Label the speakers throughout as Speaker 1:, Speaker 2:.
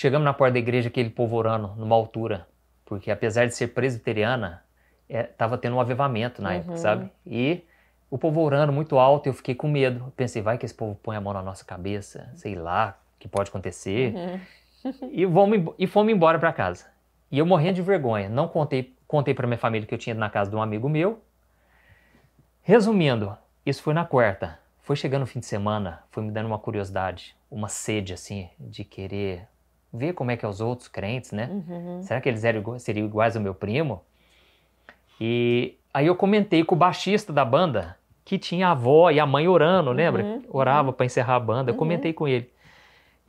Speaker 1: Chegamos na porta da igreja, aquele povo orando numa altura, porque apesar de ser presbiteriana, tava tendo um avivamento na época, sabe? E o povo orando muito alto, eu fiquei com medo. Eu pensei, vai que esse povo põe a mão na nossa cabeça, sei lá, o que pode acontecer. E fomos embora para casa. E eu morrendo de vergonha, não contei para minha família que eu tinha ido na casa de um amigo meu. Resumindo, isso foi na quarta. Foi chegando o fim de semana, foi me dando uma curiosidade, uma sede, assim, de querer ver como é que é os outros crentes, né? Será que eles seriam iguais ao meu primo? E aí eu comentei com o baixista da banda, que tinha a avó e a mãe orando, lembra? Orava para encerrar a banda. Eu comentei com ele.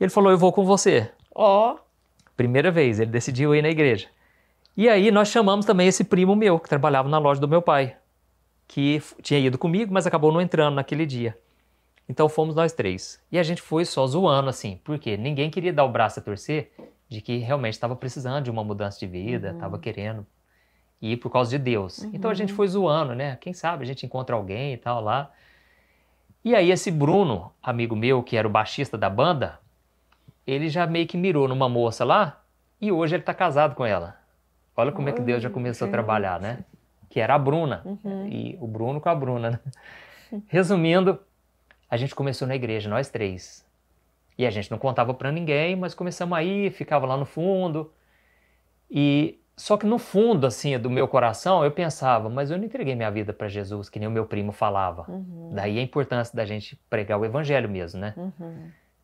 Speaker 1: Ele falou, eu vou com você.
Speaker 2: Ó.
Speaker 1: Primeira vez, ele decidiu ir na igreja. E aí nós chamamos também esse primo meu, que trabalhava na loja do meu pai, que tinha ido comigo, mas acabou não entrando naquele dia. Então fomos nós três. E a gente foi só zoando, assim, porque ninguém queria dar o braço a torcer de que realmente estava precisando de uma mudança de vida, estava querendo ir por causa de Deus. Então a gente foi zoando, né? Quem sabe a gente encontra alguém e tal lá. E aí esse Bruno, amigo meu, que era o baixista da banda, ele já meio que mirou numa moça lá e hoje ele tá casado com ela. Olha como é que Deus já começou a trabalhar, né? Que era a Bruna. E o Bruno com a Bruna, né? Resumindo, a gente começou na igreja, nós três. E a gente não contava pra ninguém, mas começamos aí, ficava lá no fundo. E só que no fundo, assim, do meu coração, eu pensava, mas eu não entreguei minha vida pra Jesus, que nem o meu primo falava. Daí a importância da gente pregar o evangelho mesmo, né?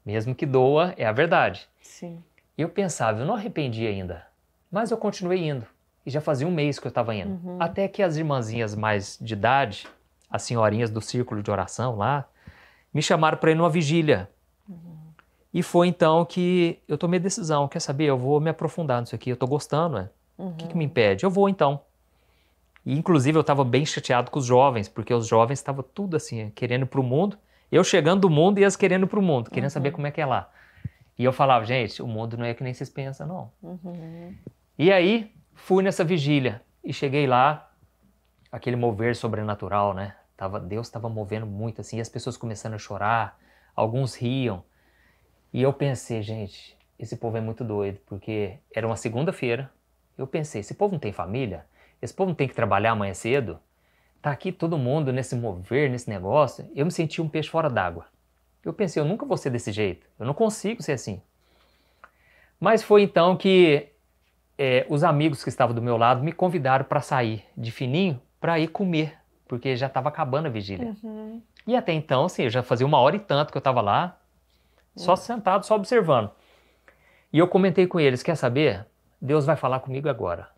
Speaker 1: Mesmo que doa, é a verdade.
Speaker 2: Sim.
Speaker 1: E eu pensava, eu não arrependi ainda, mas eu continuei indo. E já fazia um mês que eu estava indo. Até que as irmãzinhas mais de idade, as senhorinhas do círculo de oração lá, me chamaram para ir numa vigília. E foi então que eu tomei a decisão, quer saber, eu vou me aprofundar nisso aqui, eu tô gostando, né? O que me impede? Eu vou então. E inclusive eu estava bem chateado com os jovens, porque os jovens estavam tudo assim, querendo ir pro mundo. Eu chegando do mundo e eles querendo ir pro mundo, querendo saber como é que é lá. E eu falava, gente, o mundo não é que nem vocês pensam, não. E aí, fui nessa vigília e cheguei lá, aquele mover sobrenatural, né? Deus estava movendo muito assim, e as pessoas começando a chorar, alguns riam. E eu pensei, gente, esse povo é muito doido, porque era uma segunda-feira. Eu pensei, esse povo não tem família? Esse povo não tem que trabalhar amanhã cedo? Tá aqui todo mundo nesse mover, nesse negócio. Eu me senti um peixe fora d'água. Eu pensei, eu nunca vou ser desse jeito. Eu não consigo ser assim. Mas foi então que os amigos que estavam do meu lado me convidaram para sair de fininho para ir comer, porque já estava acabando a vigília. E até então, assim, eu já fazia 1 hora e tanto que eu estava lá, só sentado, só observando. E eu comentei com eles, quer saber? Deus vai falar comigo agora.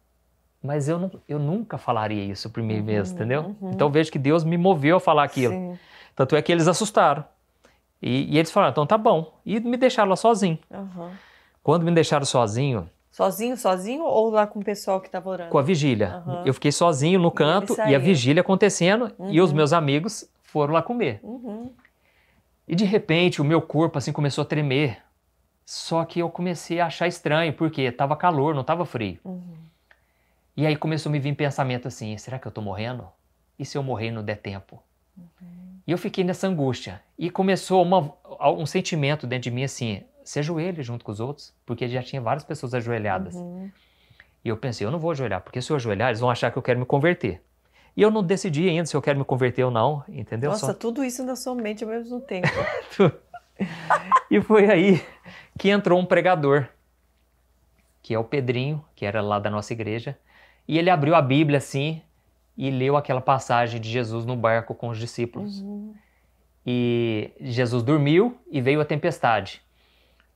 Speaker 1: Mas eu nunca falaria isso por mim mesmo, entendeu? Então vejo que Deus me moveu a falar aquilo.
Speaker 2: Sim.
Speaker 1: Tanto é que eles assustaram. E eles falaram, então tá bom. E me deixaram lá sozinho. Quando me deixaram sozinho...
Speaker 2: Sozinho ou lá com o pessoal que estava orando?
Speaker 1: Com a vigília. Eu fiquei sozinho no canto e a vigília acontecendo e os meus amigos foram lá comer. E de repente o meu corpo assim começou a tremer. Só que eu comecei a achar estranho, porque estava calor, não estava frio. E aí começou a me vir pensamento assim, será que eu estou morrendo? E se eu morrer e não der tempo? E eu fiquei nessa angústia. E começou um sentimento dentro de mim assim, se ajoelhe junto com os outros, porque já tinha várias pessoas ajoelhadas. E eu pensei, eu não vou ajoelhar, porque se eu ajoelhar, eles vão achar que eu quero me converter. E eu não decidi ainda se eu quero me converter ou não, entendeu?
Speaker 2: Nossa, tudo isso na sua mente ao mesmo tempo.
Speaker 1: E foi aí que entrou um pregador, que é o Pedrinho, que era lá da nossa igreja, e ele abriu a Bíblia assim e leu aquela passagem de Jesus no barco com os discípulos. E Jesus dormiu e veio a tempestade.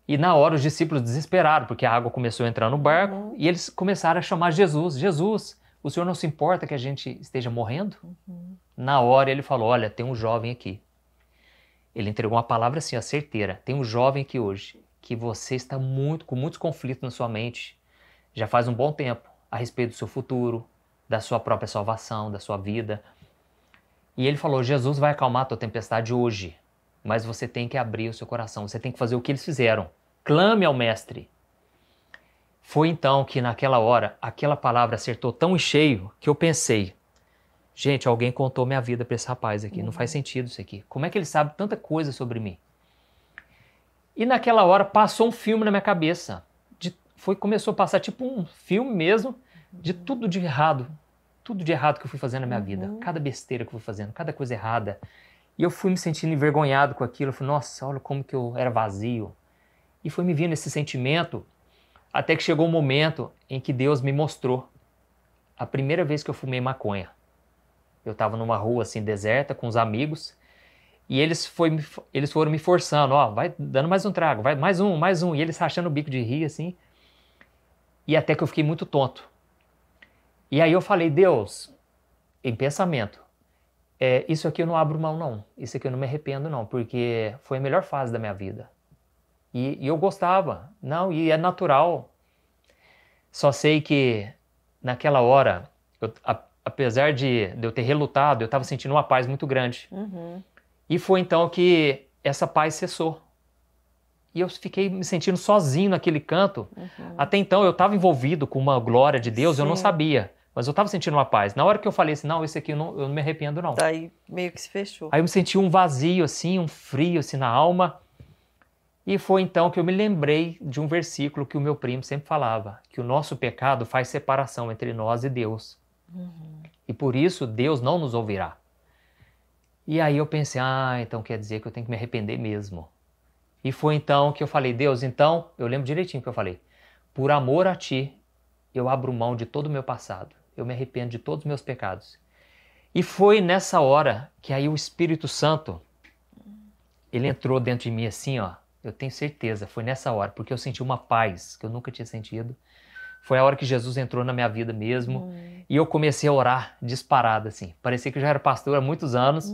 Speaker 1: E na hora os discípulos desesperaram, porque a água começou a entrar no barco, e eles começaram a chamar Jesus. Jesus, o senhor não se importa que a gente esteja morrendo? Na hora ele falou, olha, tem um jovem aqui. Ele entregou uma palavra assim, a certeira. Tem um jovem aqui hoje, que você está com muitos conflitos na sua mente, já faz um bom tempo, a respeito do seu futuro, da sua própria salvação, da sua vida. E ele falou, Jesus vai acalmar a tua tempestade hoje, mas você tem que abrir o seu coração, você tem que fazer o que eles fizeram. Clame ao Mestre. Foi então que naquela hora, aquela palavra acertou tão em cheio que eu pensei, gente, alguém contou minha vida para esse rapaz aqui, não faz sentido isso aqui. Como é que ele sabe tanta coisa sobre mim? E naquela hora passou um filme na minha cabeça. começou a passar tipo um filme mesmo de tudo de errado que eu fui fazendo na minha vida, cada besteira que eu fui fazendo, cada coisa errada. E eu fui me sentindo envergonhado com aquilo, eu falei, nossa, olha como que eu era vazio. E foi me vindo esse sentimento, até que chegou um momento em que Deus me mostrou a primeira vez que eu fumei maconha. Eu estava numa rua assim deserta com os amigos, e eles foram me forçando, ó, vai dando mais um trago, vai mais um, e eles rachando o bico de rir assim. E até que eu fiquei muito tonto. E aí eu falei, Deus, em pensamento, isso aqui eu não abro mão não, isso aqui eu não me arrependo não, porque foi a melhor fase da minha vida. E eu gostava, não, e é natural. Só sei que naquela hora, apesar de eu ter relutado, eu estava sentindo uma paz muito grande. E foi então que essa paz cessou. E eu fiquei me sentindo sozinho naquele canto. Até então eu estava envolvido com uma glória de Deus, eu não sabia. Mas eu estava sentindo uma paz. Na hora que eu falei assim, não, esse aqui eu não me arrependo não.
Speaker 2: Daí meio que se fechou.
Speaker 1: Aí eu me senti um vazio assim, um frio assim na alma. E foi então que eu me lembrei de um versículo que o meu primo sempre falava, que o nosso pecado faz separação entre nós e Deus. E por isso Deus não nos ouvirá. E aí eu pensei, então quer dizer que eu tenho que me arrepender mesmo. E foi então que eu falei, Deus, então, eu lembro direitinho que eu falei, por amor a Ti, eu abro mão de todo o meu passado. Eu me arrependo de todos os meus pecados. E foi nessa hora que aí o Espírito Santo, ele entrou dentro de mim assim, ó. Eu tenho certeza, foi nessa hora, porque eu senti uma paz que eu nunca tinha sentido. Foi a hora que Jesus entrou na minha vida mesmo. E eu comecei a orar disparado, assim. Parecia que eu já era pastor há muitos anos.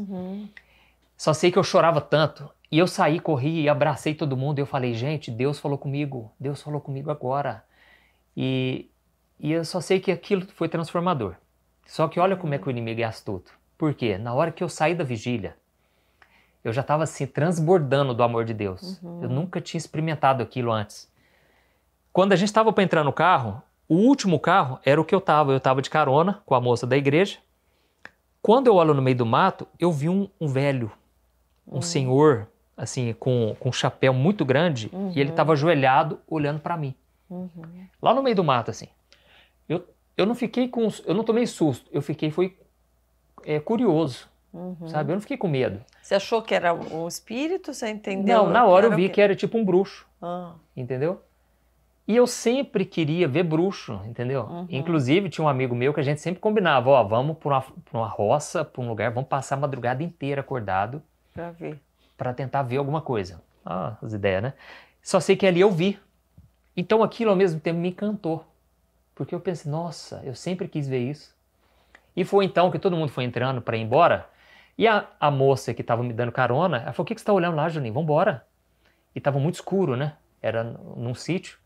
Speaker 1: Só sei que eu chorava tanto. E eu saí, corri e abracei todo mundo. E eu falei, gente, Deus falou comigo agora. E eu só sei que aquilo foi transformador. Só que olha como é que o inimigo é astuto. Por quê? Na hora que eu saí da vigília, eu já estava assim, transbordando do amor de Deus. Eu nunca tinha experimentado aquilo antes. Quando a gente estava para entrar no carro, o último carro era o que eu estava de carona com a moça da igreja. Quando eu olho no meio do mato, eu vi um velho, um senhor, assim, com um chapéu muito grande, e ele estava ajoelhado olhando para mim. Lá no meio do mato, assim. Eu não tomei susto, foi curioso, sabe? Eu não fiquei com medo.
Speaker 2: Você achou que era um espírito? Você entendeu?
Speaker 1: Não, na hora eu vi que era tipo um bruxo, entendeu? E eu sempre queria ver bruxo, entendeu? Inclusive, tinha um amigo meu que a gente sempre combinava, ó, vamos pra uma roça, pra um lugar, vamos passar a madrugada inteira acordado.
Speaker 2: Pra ver.
Speaker 1: Pra tentar ver alguma coisa. As ideias, né? Só sei que ali eu vi. Então aquilo ao mesmo tempo me encantou. Porque eu pensei, nossa, eu sempre quis ver isso. E foi então que todo mundo foi entrando pra ir embora. E a moça que tava me dando carona, ela falou, o que você tá olhando lá, Juninho? Vambora. E tava muito escuro, né? Era num sítio.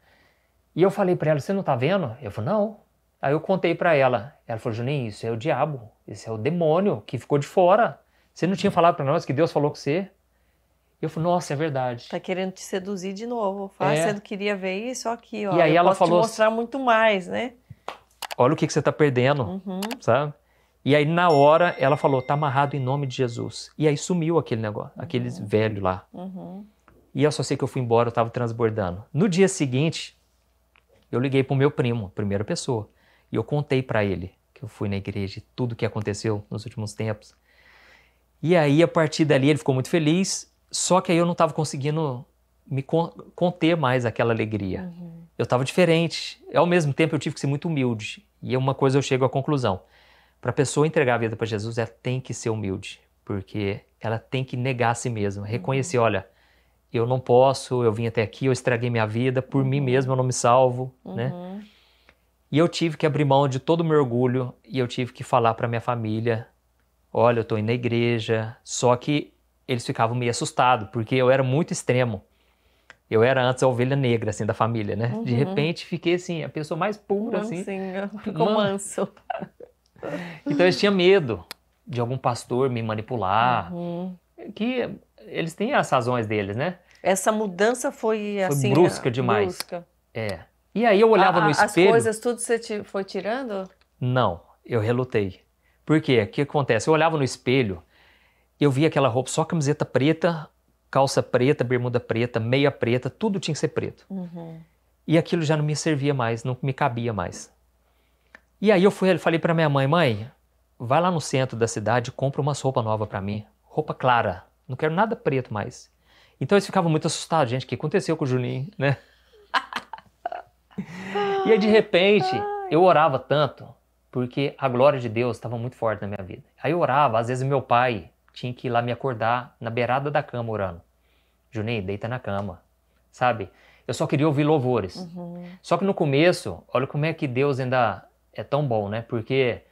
Speaker 1: E eu falei pra ela, você não tá vendo? Eu falei, não. Aí eu contei pra ela. Ela falou, Juninho, isso é o diabo. Isso é o demônio que ficou de fora. Você não tinha falado pra nós que Deus falou com você? Eu falei, nossa, é verdade.
Speaker 2: Tá querendo te seduzir de novo. Você não queria ver isso aqui, ó.
Speaker 1: E aí
Speaker 2: eu
Speaker 1: ela
Speaker 2: posso
Speaker 1: falou,
Speaker 2: te mostrar muito mais, né?
Speaker 1: Olha o que você tá perdendo, sabe? E aí na hora ela falou, tá amarrado em nome de Jesus. E aí sumiu aquele negócio, aqueles velhos lá. E eu só sei que eu fui embora, eu tava transbordando. No dia seguinte, eu liguei pro meu primo, primeira pessoa, e eu contei pra ele que eu fui na igreja, tudo que aconteceu nos últimos tempos. E aí, a partir dali, ele ficou muito feliz, só que aí eu não estava conseguindo me conter mais aquela alegria. Eu estava diferente. Ao mesmo tempo, eu tive que ser muito humilde. E uma coisa eu chego à conclusão. Para a pessoa entregar a vida para Jesus, ela tem que ser humilde, porque ela tem que negar a si mesma, reconhecer, olha, eu não posso, eu vim até aqui, eu estraguei minha vida, por mim mesmo eu não me salvo, né? E eu tive que abrir mão de todo o meu orgulho e eu tive que falar para minha família, olha, eu tô indo na igreja, só que eles ficavam meio assustados, porque eu era muito extremo. Eu era antes a ovelha negra, assim, da família, né? De repente fiquei, assim, a pessoa mais pura, assim.
Speaker 2: Ficou manso.
Speaker 1: Então eles tinham medo de algum pastor me manipular, que eles têm as razões deles, né?
Speaker 2: Essa mudança foi assim...
Speaker 1: brusca demais. E aí eu olhava no espelho...
Speaker 2: As coisas tudo você foi tirando?
Speaker 1: Não, eu relutei. Por quê? O que acontece? Eu olhava no espelho, eu via aquela roupa, só camiseta preta, calça preta, bermuda preta, meia preta, tudo tinha que ser preto. E aquilo já não me servia mais, não me cabia mais. E aí eu falei para minha mãe, mãe, vai lá no centro da cidade e compra uma roupa nova para mim. Roupa clara, não quero nada preto mais. Então eles ficavam muito assustados, gente, o que aconteceu com o Juninho, né? E aí de repente eu orava tanto, porque a glória de Deus estava muito forte na minha vida. Aí eu orava, às vezes meu pai tinha que ir lá me acordar na beirada da cama orando. Juninho, deita na cama, sabe? Eu só queria ouvir louvores. Só que no começo, olha como é que Deus ainda é tão bom, né? Porque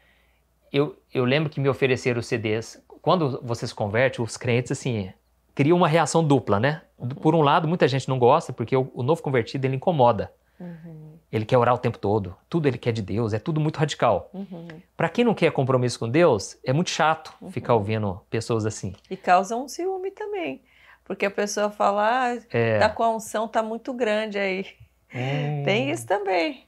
Speaker 1: eu lembro que me ofereceram os CDs. Quando você se converte, os crentes, assim, criam uma reação dupla, né? Por um lado, muita gente não gosta, porque o novo convertido, ele incomoda. Ele quer orar o tempo todo. Tudo ele quer de Deus, é tudo muito radical. Para quem não quer compromisso com Deus, é muito chato ficar ouvindo pessoas assim.
Speaker 2: E causa um ciúme também. Porque a pessoa fala, tá com a unção, tá muito grande aí. Tem isso também.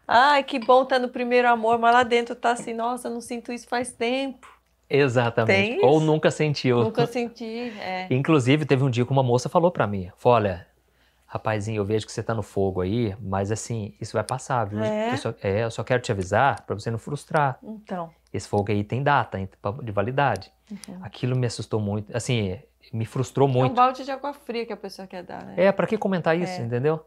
Speaker 2: Ai, que bom tá no primeiro amor, mas lá dentro tá assim, nossa, eu não sinto isso faz tempo.
Speaker 1: Exatamente.
Speaker 2: Tem isso?
Speaker 1: Ou nunca sentiu.
Speaker 2: Nunca senti,
Speaker 1: Inclusive, teve um dia que uma moça falou pra mim, falou, olha, rapazinho, eu vejo que você tá no fogo aí, mas assim, isso vai passar, viu? Eu só quero te avisar pra você não frustrar.
Speaker 2: Então.
Speaker 1: Esse fogo aí tem data de validade. Aquilo me assustou muito, assim, me frustrou muito.
Speaker 2: É um balde de água fria que a pessoa quer dar, né?
Speaker 1: Pra que comentar isso, entendeu?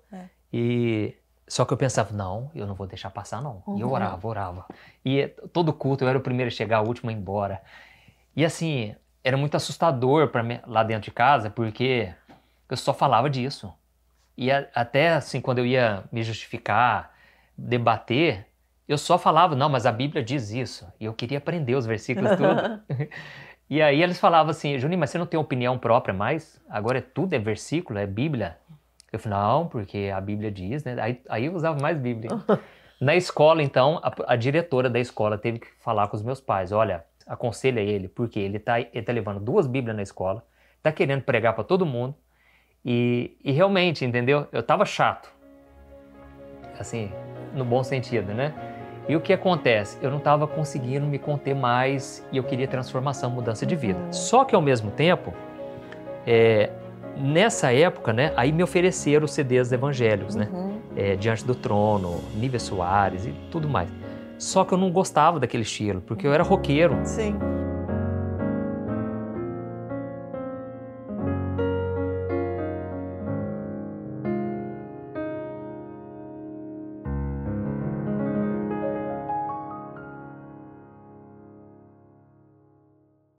Speaker 1: Só que eu pensava, não, eu não vou deixar passar, não. E eu orava. E todo culto eu era o primeiro a chegar, o último a ir embora. E assim, era muito assustador para mim lá dentro de casa, porque eu só falava disso. E até assim, quando eu ia me justificar, debater, eu só falava, não, mas a Bíblia diz isso. E eu queria aprender os versículos tudo. E aí eles falavam assim, Juninho, mas você não tem opinião própria mais? Agora tudo é versículo, é Bíblia? Eu falei, não, porque a Bíblia diz, né? Aí eu usava mais Bíblia. Na escola, então, a diretora da escola teve que falar com os meus pais. Olha, aconselha ele, porque ele tá levando 2 Bíblias na escola, tá querendo pregar para todo mundo. E realmente, entendeu? Eu tava chato. Assim, no bom sentido, né? E o que acontece? Eu não tava conseguindo me conter mais e eu queria transformação, mudança de vida. Só que, ao mesmo tempo, nessa época, né, aí me ofereceram os CDs evangélicos, né? Diante do Trono, Nívia Soares e tudo mais. Só que eu não gostava daquele estilo, porque eu era roqueiro.
Speaker 2: Sim.